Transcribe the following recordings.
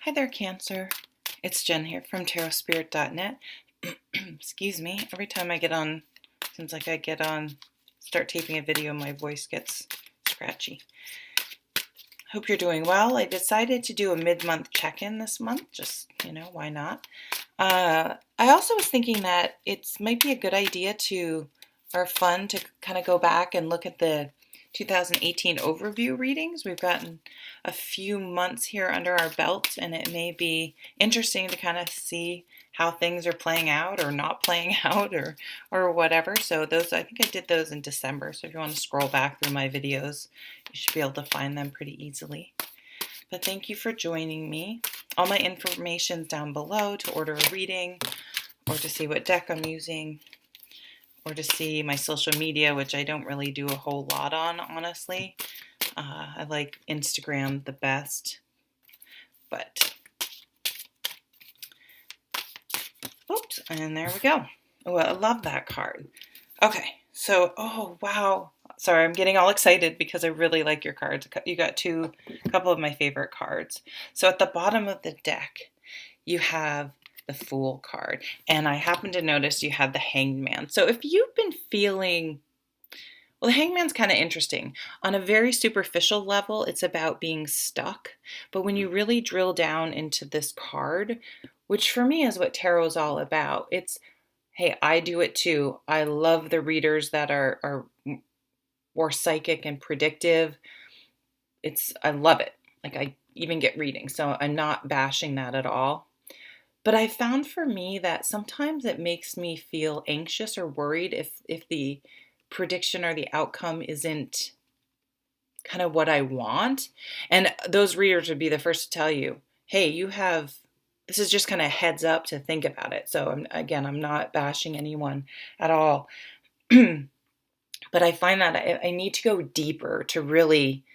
Hi there, Cancer. It's Jen here from tarotspirit.net. Excuse me. Every time I get on, seems like I get on, start taping a video, my voice gets scratchy. Hope you're doing well. I decided to do a mid-month check-in this month. Just, why not? I also was thinking that it might be a good idea or fun to kind of go back and look at the 2018 overview readings. We've gotten a few months here under our belt, and it may be interesting to kind of see how things are playing out or not playing out or whatever. So those, I think I did those in December. So if you want to scroll back through my videos, you should be able to find them pretty easily. But thank you for joining me. All my information's down below to order a reading or to see what deck I'm using, or to see my social media, which I don't really do a whole lot on, honestly. I like Instagram the best, but, oops, and there we go. Oh, I love that card. Okay, so, oh, wow. Sorry, I'm getting all excited because I really like your cards. You got a couple of my favorite cards. So at the bottom of the deck, you have the Fool card. And I happen to notice you have the Hanged Man. So if you've been feeling, well, the Hanged Man's kind of interesting. On a very superficial level, it's about being stuck. But when you really drill down into this card, which for me is what tarot is all about, it's, hey, I do it too. I love the readers that are more psychic and predictive. I love it. Like, I even get readings, so I'm not bashing that at all. But I found for me that sometimes it makes me feel anxious or worried if the prediction or the outcome isn't kind of what I want. And those readers would be the first to tell you, hey, this is just kind of heads up to think about it. So I'm not bashing anyone at all. But I find that I need to go deeper to really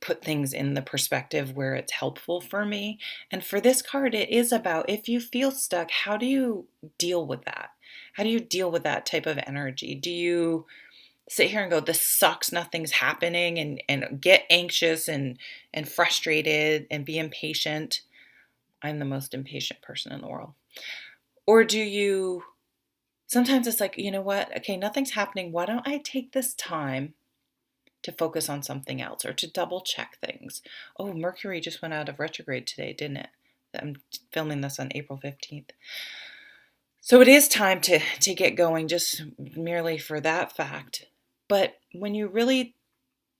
put things in the perspective where it's helpful for me. And for this card, it is about, if you feel stuck, how do you deal with that? How do you deal with that type of energy? Do you sit here and go, this sucks, nothing's happening, and get anxious and frustrated and be impatient? I'm the most impatient person in the world. Or do you, sometimes it's like, you know what? Okay, nothing's happening. Why don't I take this time to focus on something else or to double check things? Oh, Mercury just went out of retrograde today, didn't it? I'm filming this on April 15th. So it is time to get going, just merely for that fact. But when you really,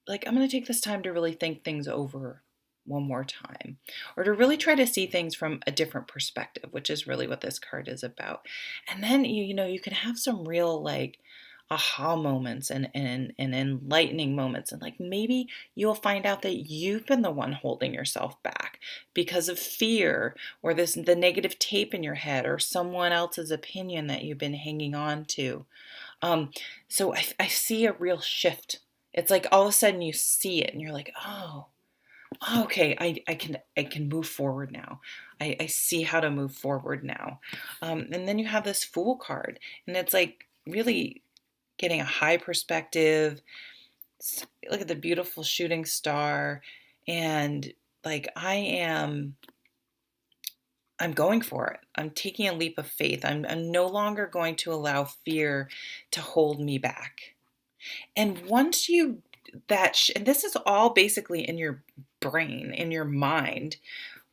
like, I'm going to take this time to really think things over one more time, or to really try to see things from a different perspective, which is really what this card is about. And then, you can have some real, like, aha moments and enlightening moments. And like, maybe you'll find out that you've been the one holding yourself back because of fear, or the negative tape in your head, or someone else's opinion that you've been hanging on to. So I see a real shift. It's like all of a sudden you see it and you're like, oh, okay, I can move forward now. I see how to move forward now. And then you have this Fool card, and it's like really getting a high perspective. Look at the beautiful shooting star, and like, I'm going for it. I'm taking a leap of faith. I'm no longer going to allow fear to hold me back. And once you and this is all basically in your brain, in your mind.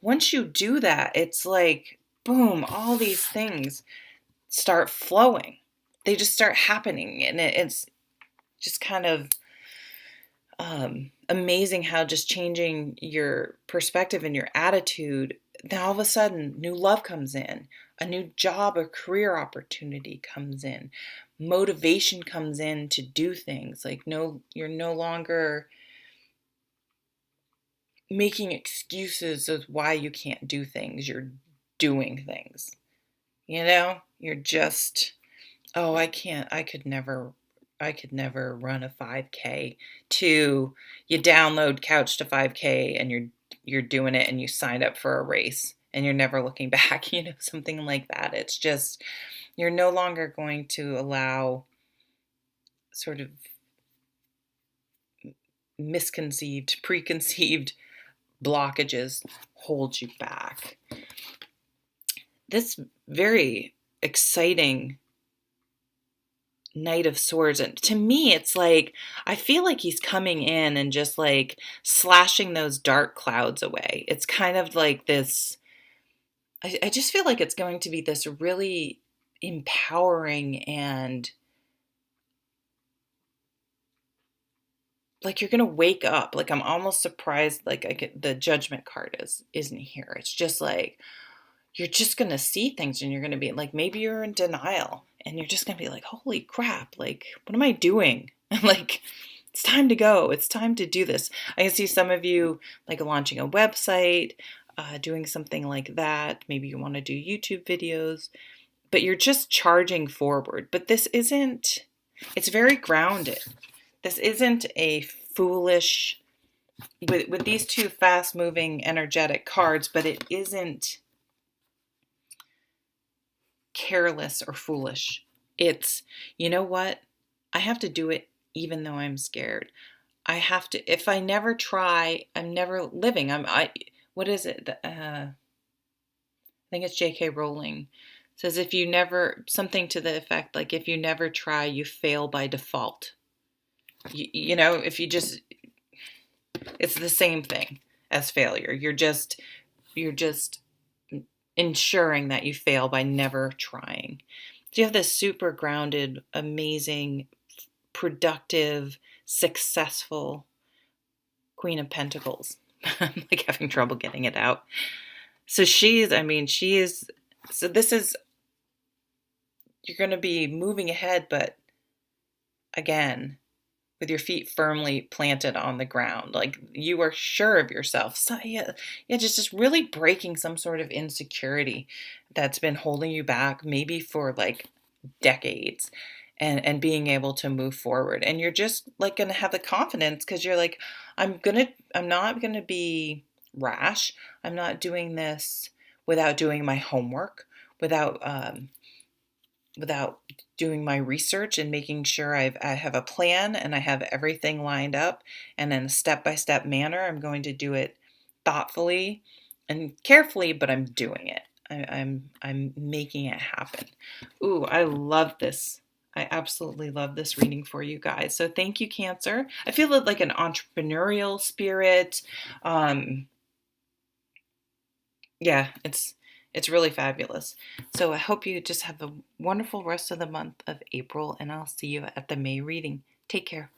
Once you do that, it's like, boom, all these things start flowing. They just start happening, and it's just kind of amazing how just changing your perspective and your attitude, then all of a sudden new love comes in, a new job or career opportunity comes in, motivation comes in to do things. Like, no, you're no longer making excuses of why you can't do things. You're doing things. You're just, oh, I could never run a 5K, to you download Couch to 5K and you're doing it, and you signed up for a race and you're never looking back, something like that. It's just, you're no longer going to allow sort of preconceived blockages hold you back. This very exciting Knight of Swords, and to me it's like I feel like he's coming in and just like slashing those dark clouds away. It's kind of like this, I just feel like it's going to be this really empowering, and like you're gonna wake up. Like I'm almost surprised like I get the Judgment card isn't here. It's just like you're just gonna see things and you're gonna be like, maybe you're in denial and you're just gonna be like, holy crap, like what am I doing? Like it's time to go. It's time to do this. I can see some of you like launching a website, doing something like that. Maybe you want to do YouTube videos, but you're just charging forward. But this isn't, it's very grounded. This isn't a foolish, with these two fast moving energetic cards, but it isn't careless or foolish. It's, you know what? I have to do it even though I'm scared. I have to, if I never try, I'm never living. What is it? I think it's J.K. Rowling says if you never, something to the effect like if you never try, you fail by default. You know, if you just, it's the same thing as failure. You're just ensuring that you fail by never trying. So you have this super grounded, amazing, productive, successful Queen of Pentacles. I'm like having trouble getting it out. So she is, so this is, you're going to be moving ahead, but again, with your feet firmly planted on the ground, like you are sure of yourself. So yeah, just really breaking some sort of insecurity that's been holding you back, maybe for like decades, and being able to move forward. And you're just like going to have the confidence because you're like, I'm not going to be rash. I'm not doing this without doing my homework, without doing my research and making sure I have a plan and I have everything lined up, and in a step-by-step manner. I'm going to do it thoughtfully and carefully, but I'm doing it. I'm making it happen. Ooh, I love this. I absolutely love this reading for you guys. So thank you, Cancer. I feel like an entrepreneurial spirit. Yeah, it's really fabulous. So I hope you just have a wonderful rest of the month of April, and I'll see you at the May reading. Take care.